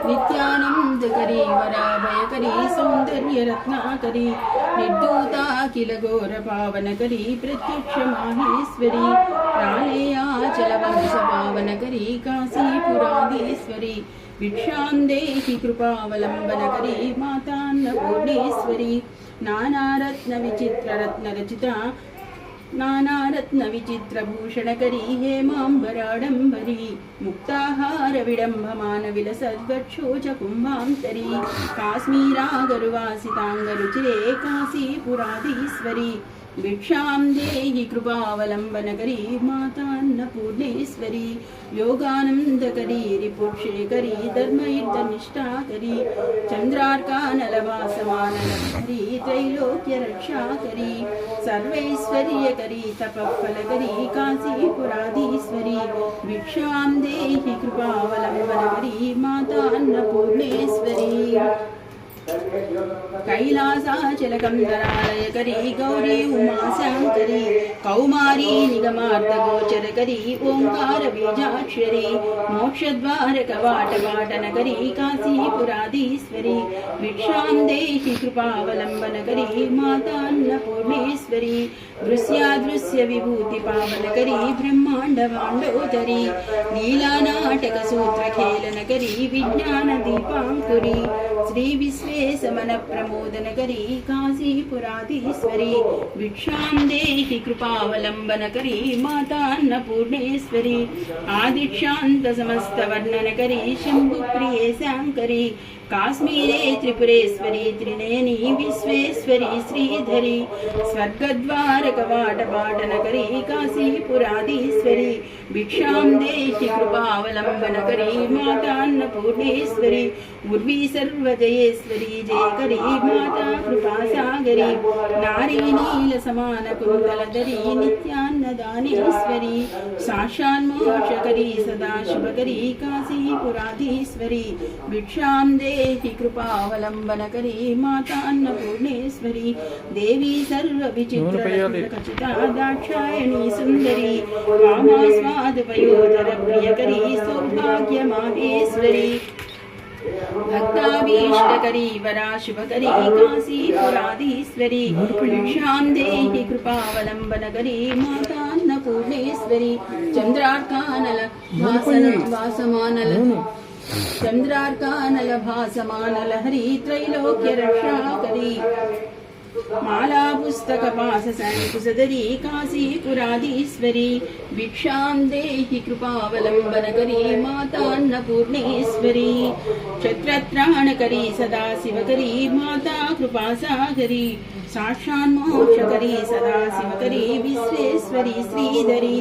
नित्यानंदकरी वराभयकरी सौंदर्य रत्नाकरी निर्दूताखिल घोर पावनकरी प्रत्यक्ष माहेश्वरी प्रालयाचल वंश पावनकरी काशीपुराधीश्वरी भिक्षां देहि कृपावलंबनकरी मातान्नपूर्णेश्वरी नानारत्न विचित्र रत्न रचिता नानारत्न विचित्रभूषणकरी हेमांबराडंबरी मुक्ताहार विडंबमान विलसद्वक्षोज कुंभांतरी काश्मीरागरुवासितांगरुचिरे काशीपुराधीश्वरी भिक्षां देहि कृपावलंबनकरी मातान्नपूर्णेश्वरी योगानंदकरी रिपुक्षेकरी धर्मयुद्धनिष्ठाकरी चंद्रार्कानलवासमानलहरी त्रैलोक्य रक्षाकरी सर्वैश्वर्यकरी तपःफलकरी काशीपुराधीश्वरी भिक्षां देहि कृपावलंबनकरी मातान्नपूर्णेश्वरी कैलासाचलकंदरालयकरी गौरी उमाशंकरी कौमारी निगमार्धगोचरकरी ओंकार बीजाक्षरी मोक्षद्वारकवाटपाटनकरी काशीपुराधीश्वरी भिक्षां देहि कृपावलंबनकरी मातान्नपूर्णेश्वरी दृश्यादृश्य विभूति पावनकरी ब्रह्मांडमांडोदरी लीलानाटक सूत्र खेलनकरी विज्ञान दीपांकुरी श्री विश्वेशमन प्रमोदनकरी काशीपुराधीश्वरी भिक्षां देहि कृपावलंबनकरी मातान्नपूर्णेश्वरी आदिक्षांत समस्त वर्णनकरी शंभुप्रिये शांकरी काश्मीरे त्रिपुरेश्वरी त्रिनेनी विश्वेश्वरी श्रीधरी स्वर्गद्वारकवाटपाटनकरी काशीपुराधीश्वरी भिक्षां देहि कृपावलंबनकरी मातान्नपूर्णेश्वरी उर्वी सर्वजयेश्वरी जयकरी माता कृपासागरी नारी नील समान कुंतलधरी नित्यान्नदानेश्वरी साक्षान्मोक्षकरी सदाशिवकरी काशीपुराधीश्वरी भिक्षां देहि कृपावलंबनकरी मातान्नपूर्णेश्वरी देवी सर्वविचित्रखचिता दाक्षायणी सुंदरी कामास्वादपयोधर प्रियकरी सौभाग्यमाहेश्वरी भक्ताभीष्टकरी वराशुभकरी काशीपुराधीश्वरी भिक्षां देहि कृपावलंबनकरी मातान्नपूर्णेश्वरी चंद्रार्कानल भासमानलहरी त्रैलोक्य रक्षाकरी माला पुस्तक पास संकुशधरी काशीपुराधीश्वरी भिक्षां देहि कृपावलंबनकरी मातान्नपूर्णेश्वरी क्षत्रत्राणकरी सदाशिवकरी माता कृपासागरी साक्षान्मोक्षकरी सदाशिवकरी विश्वेश्वरी श्रीधरी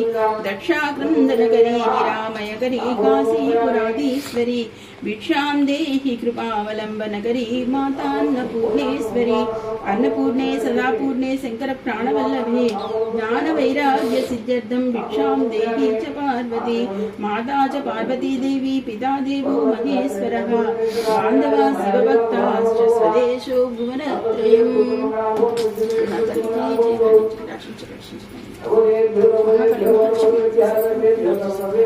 दक्षाक्रंदनकरी निरामयकरी काशीपुराधीश्वरी भिक्षां देहि कृपावलंबनकरी मातान्नपूर्णेश्वरी अन्नपूर्णे सदापूर्णे शंकर प्राणवल्लभे ज्ञान वैराग्य सिद्ध्यर्थं भिक्षां देहि च पार्वती माता च पार्वती देवी पिता देवो महेश्वरः बान्धवा शिवभक्ताश्च स्वदेशो भुवनत्रयम्